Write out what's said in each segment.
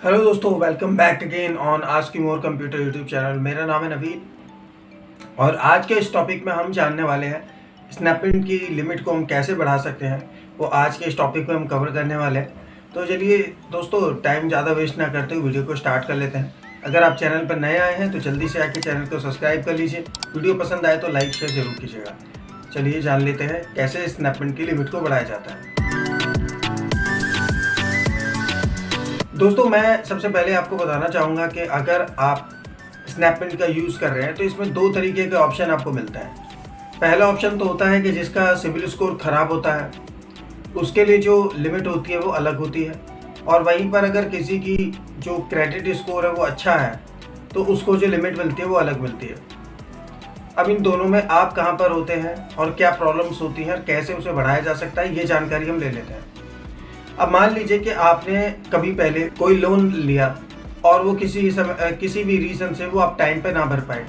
Hello दोस्तों, welcome back again on ask more computer YouTube channel. मेरा नाम है नवीन और आज के इस टॉपिक में हम जानने वाले हैं स्नैपइंट की लिमिट को हम कैसे बढ़ा सकते हैं। वो आज के इस टॉपिक में हम कवर करने वाले हैं। तो चलिए दोस्तों, टाइम ज़्यादा वेस्ट ना करते हुए वीडियो को स्टार्ट कर लेते हैं। अगर आप चैनल पर नए आए हैं तो जल्दी से आके चैनल को सब्सक्राइब कर लीजिए। वीडियो पसंद आए तो लाइक शेयर जरूर कीजिएगा। चलिए जान लेते हैं कैसे स्नैपइंट की लिमिट को बढ़ाया जाता है। दोस्तों, मैं सबसे पहले आपको बताना चाहूँगा कि अगर आप स्नैपइंट का यूज़ कर रहे हैं तो इसमें दो तरीके के ऑप्शन आपको मिलता है। पहला ऑप्शन तो होता है कि जिसका सिबिल स्कोर ख़राब होता है, उसके लिए जो लिमिट होती है वो अलग होती है। और वहीं पर अगर किसी की जो क्रेडिट स्कोर है वो अच्छा है तो उसको जो लिमिट मिलती है वो अलग मिलती है। अब इन दोनों में आप कहाँ पर होते हैं और क्या प्रॉब्लम्स होती हैं और कैसे उसे बढ़ाया जा सकता है, ये जानकारी हम ले लेते हैं। अब मान लीजिए कि आपने कभी पहले कोई लोन लिया और वो किसी भी रीज़न से वो आप टाइम पे ना भर पाए।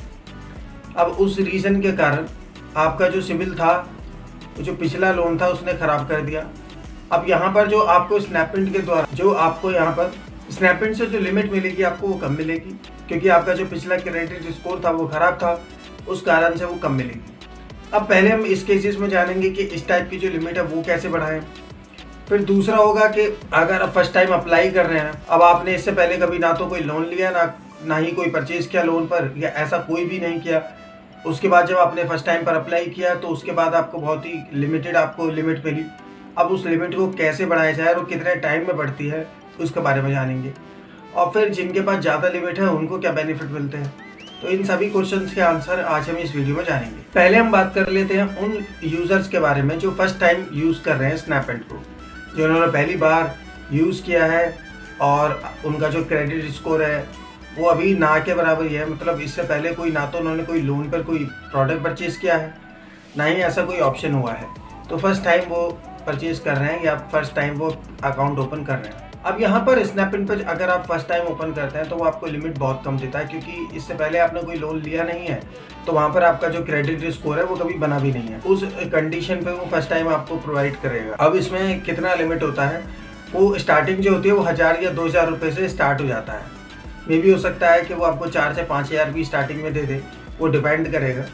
अब उस रीज़न के कारण आपका जो सिबिल था, जो पिछला लोन था, उसने ख़राब कर दिया। अब यहाँ पर जो आपको स्नैपइंट के द्वारा जो आपको यहाँ पर स्नैपइंट से जो लिमिट मिलेगी आपको वो कम मिलेगी, क्योंकि आपका जो पिछला क्रेडिट स्कोर था वो ख़राब था, उस कारण से वो कम मिलेगी। अब पहले हम इस केसेस में जानेंगे कि इस टाइप की जो लिमिट है वो कैसे बढ़ाएं। फिर दूसरा होगा कि अगर आप फर्स्ट टाइम अप्लाई कर रहे हैं, अब आपने इससे पहले कभी ना तो कोई लोन लिया ना ही कोई परचेज़ किया लोन पर, या ऐसा कोई भी नहीं किया। उसके बाद जब आपने फर्स्ट टाइम पर अप्लाई किया तो उसके बाद आपको बहुत ही लिमिटेड आपको लिमिट मिली। अब उस लिमिट को कैसे बढ़ाया जाए और कितने टाइम में बढ़ती है उसके बारे में जानेंगे। और फिर जिनके पास ज़्यादा लिमिट है उनको क्या बेनिफिट मिलते हैं। तो इन सभी क्वेश्चंस के आंसर आज हम इस वीडियो में जानेंगे। पहले हम बात कर लेते हैं उन यूज़र्स के बारे में जो फर्स्ट टाइम यूज़ कर रहे हैं स्नैपइंट को, जिन्होंने पहली बार यूज़ किया है और उनका जो क्रेडिट स्कोर है वो अभी ना के बराबर ही है। मतलब इससे पहले कोई ना तो उन्होंने कोई लोन पर कोई प्रोडक्ट परचेज़ किया है, ना ही ऐसा कोई ऑप्शन हुआ है। तो फर्स्ट टाइम वो परचेज़ कर रहे हैं या फर्स्ट टाइम वो अकाउंट ओपन कर रहे हैं। अब यहाँ पर स्नैपइंट पर अगर आप फर्स्ट टाइम ओपन करते हैं तो वो आपको लिमिट बहुत कम देता है, क्योंकि इससे पहले आपने कोई लोन लिया नहीं है, तो वहाँ पर आपका जो क्रेडिट स्कोर है वो कभी बना भी नहीं है। उस कंडीशन पे वो फर्स्ट टाइम आपको प्रोवाइड करेगा। अब इसमें कितना लिमिट होता है, वो स्टार्टिंग जो होती है वो 1000 या 2000 रुपये से स्टार्ट हो जाता है। मे भी हो सकता है कि वो आपको 4 से 5000 भी स्टार्टिंग में दे दे, वो डिपेंड करेगा।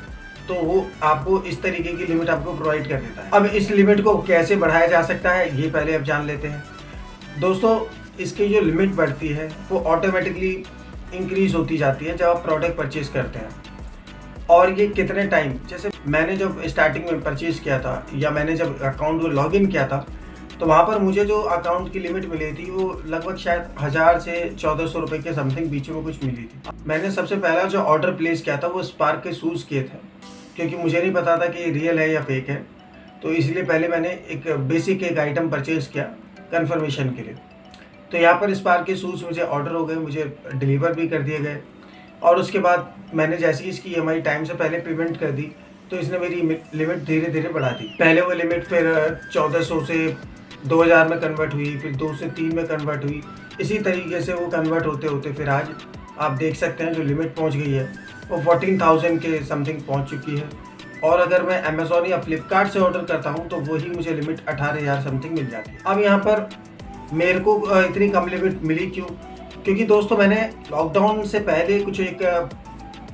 तो वो आपको इस तरीके की लिमिट आपको प्रोवाइड कर देता है। अब इस लिमिट को कैसे बढ़ाया जा सकता है ये पहले अब जान लेते हैं। दोस्तों, इसकी जो लिमिट बढ़ती है वो ऑटोमेटिकली इंक्रीज़ होती जाती है जब आप प्रोडक्ट परचेज़ करते हैं। और ये कितने टाइम, जैसे मैंने जब स्टार्टिंग में परचेज़ किया था या मैंने जब अकाउंट में लॉगिन किया था तो वहाँ पर मुझे जो अकाउंट की लिमिट मिली थी वो लगभग शायद 1000 से 1400 रुपये के समथिंग बीच में कुछ मिली थी। मैंने सबसे पहला जो ऑर्डर प्लेस किया था वो स्पार्क के शूज़ किए थे, क्योंकि मुझे नहीं पता था कि ये रियल है या फेक है। तो इसलिए पहले मैंने एक बेसिक एक आइटम परचेज़ किया कन्फर्मेशन के लिए। तो यहाँ पर स्पार्क के शूज़ मुझे ऑर्डर हो गए, मुझे डिलीवर भी कर दिए गए। और उसके बाद मैंने जैसे ही इसकी EMI टाइम से पहले पेमेंट कर दी तो इसने मेरी लिमिट धीरे धीरे बढ़ा दी। पहले वो लिमिट फिर 1400 से 2000 में कन्वर्ट हुई, फिर 2 से 3 में कन्वर्ट हुई। इसी तरीके से वो कन्वर्ट होते होते फिर आज आप देख सकते हैं जो लिमिट पहुंच गई है वो 14,000 के समथिंग पहुंच चुकी है। और अगर मैं अमेज़ॉन या फ्लिपकार्ट से ऑर्डर करता हूं तो वही मुझे लिमिट 18,000 समथिंग मिल जाती है। अब यहाँ पर मेरे को इतनी कम लिमिट मिली क्यों? क्योंकि दोस्तों, मैंने लॉकडाउन से पहले कुछ एक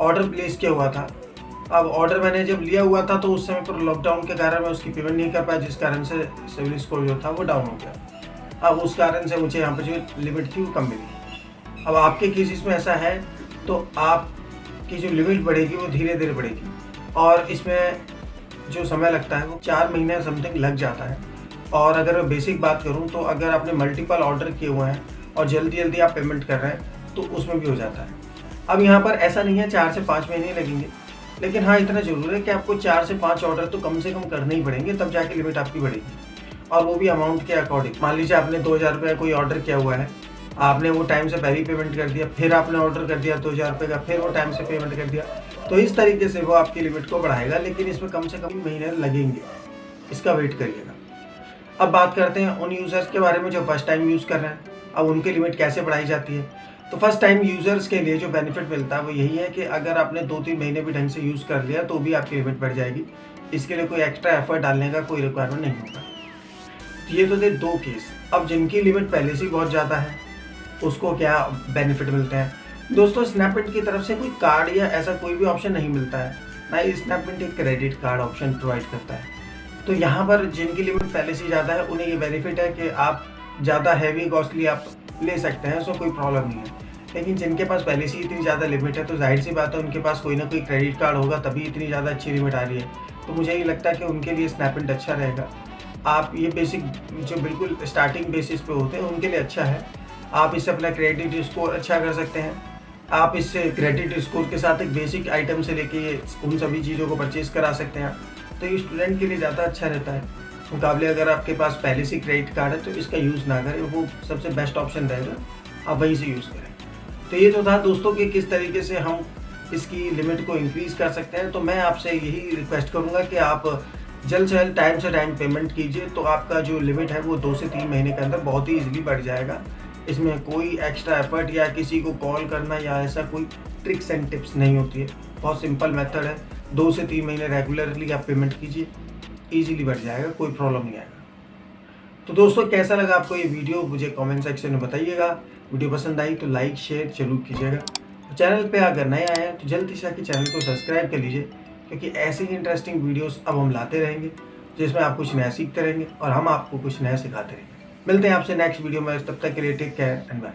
ऑर्डर प्लेस किया हुआ था। अब ऑर्डर मैंने जब लिया हुआ था तो उस समय पर लॉकडाउन के कारण मैं उसकी पेमेंट नहीं कर पाया, जिस कारण से सिबिल स्कोर जो था वो डाउन हो गया। अब उस कारण से मुझे यहाँ पर जो लिमिट थी वो कम मिली। अब आपके केसेस में ऐसा है तो आपकी जो लिमिट बढ़ेगी वो धीरे धीरे बढ़ेगी, और इसमें जो समय लगता है वो 4 महीने समथिंग लग जाता है। और अगर मैं बेसिक बात करूँ तो अगर आपने मल्टीपल ऑर्डर किए हुए हैं और जल्दी जल्दी आप पेमेंट कर रहे हैं तो उसमें भी हो जाता है। अब यहाँ पर ऐसा नहीं है 4 से 5 महीने लगेंगे, लेकिन हाँ इतना ज़रूर है कि आपको 4 से 5 ऑर्डर तो कम से कम करने ही पड़ेंगे, तब जाके लिमिट आपकी बढ़ेगी। और वो भी अमाउंट के अकॉर्डिंग। मान लीजिए आपने 2000 रुपये कोई ऑर्डर किया हुआ है, आपने वो टाइम से पहले ही पेमेंट कर दिया, फिर आपने ऑर्डर कर दिया 2000 रुपये का, फिर वो टाइम से पेमेंट कर दिया, तो इस तरीके से वो आपकी लिमिट को बढ़ाएगा। लेकिन इसमें कम से कम महीने लगेंगे, इसका वेट करिएगा। अब बात करते हैं उन यूज़र्स के बारे में जो फर्स्ट टाइम यूज़ कर रहे हैं। अब उनकी लिमिट कैसे बढ़ाई जाती है? तो फर्स्ट टाइम यूज़र्स के लिए जो बेनिफिट मिलता है वो यही है कि अगर आपने 2-3 महीने भी ढंग से यूज़ कर लिया तो भी आपकी लिमिट बढ़ जाएगी। इसके लिए कोई एक्स्ट्रा एफर्ट डालने का कोई रिक्वायरमेंट नहीं होगा। तो ये तो थे 2 केस। अब जिनकी लिमिट पहले से ही बहुत ज़्यादा है उसको क्या बेनिफिट मिलते हैं। दोस्तों स्नैपडील की तरफ से कोई कार्ड या ऐसा कोई भी ऑप्शन नहीं मिलता है, ना ही स्नैपडील एक क्रेडिट कार्ड ऑप्शन प्रोवाइड करता है। तो यहाँ पर जिनकी लिमिट पहले से ज़्यादा है उन्हें ये बेनिफिट है कि आप ज़्यादा हैवी कॉस्टली आप ले सकते हैं, सो कोई प्रॉब्लम नहीं है। लेकिन जिनके पास पहले से ही इतनी ज़्यादा लिमिट है तो जाहिर सी बात है उनके पास कोई ना कोई क्रेडिट कार्ड होगा, तभी इतनी ज़्यादा अच्छी लिमिट आ रही है। तो मुझे ये लगता है कि उनके लिए स्नैपडील अच्छा रहेगा। आप ये बेसिक जो बिल्कुल स्टार्टिंग बेसिस पे होते हैं उनके लिए अच्छा है। आप इससे अपना क्रेडिट स्कोर अच्छा कर सकते हैं। आप इससे क्रेडिट स्कोर के साथ एक बेसिक आइटम से लेके उन सभी चीज़ों को परचेज़ करा सकते हैं। तो ये स्टूडेंट के लिए ज़्यादा अच्छा रहता है। मुकाबले अगर आपके पास पहले से क्रेडिट कार्ड है तो इसका यूज़ ना करें, वो सबसे बेस्ट ऑप्शन रहेगा, आप वहीं से यूज़ करें। तो ये तो था दोस्तों कि किस तरीके से हम इसकी लिमिट को इंक्रीज़ कर सकते हैं। तो मैं आपसे यही रिक्वेस्ट करूँगा कि आप जल्द से जल्द टाइम से टाइम पेमेंट कीजिए, तो आपका जो लिमिट है वो 2 से 3 महीने के अंदर बहुत ही ईज़िली बढ़ जाएगा। इसमें कोई एक्स्ट्रा एफर्ट या किसी को कॉल करना या ऐसा कोई ट्रिक्स एंड टिप्स नहीं होती है। बहुत सिंपल मेथड है, 2 से 3 महीने रेगुलरली आप पेमेंट कीजिए, ईज़िली बढ़ जाएगा, कोई प्रॉब्लम नहीं आएगा। तो दोस्तों कैसा लगा आपको ये वीडियो मुझे कमेंट सेक्शन में बताइएगा। वीडियो पसंद आई तो लाइक शेयर ज़रूर कीजिएगा। चैनल पे अगर नए आए हैं तो जल्दी से आके चैनल को सब्सक्राइब कर लीजिए, क्योंकि ऐसे ही इंटरेस्टिंग वीडियोस अब हम लाते रहेंगे जिसमें आप कुछ नया सीखते रहेंगे और हम आपको कुछ नया सिखाते रहेंगे। मिलते हैं आपसे नेक्स्ट वीडियो में, तब तक के लिए टेक केयर एंड बाय।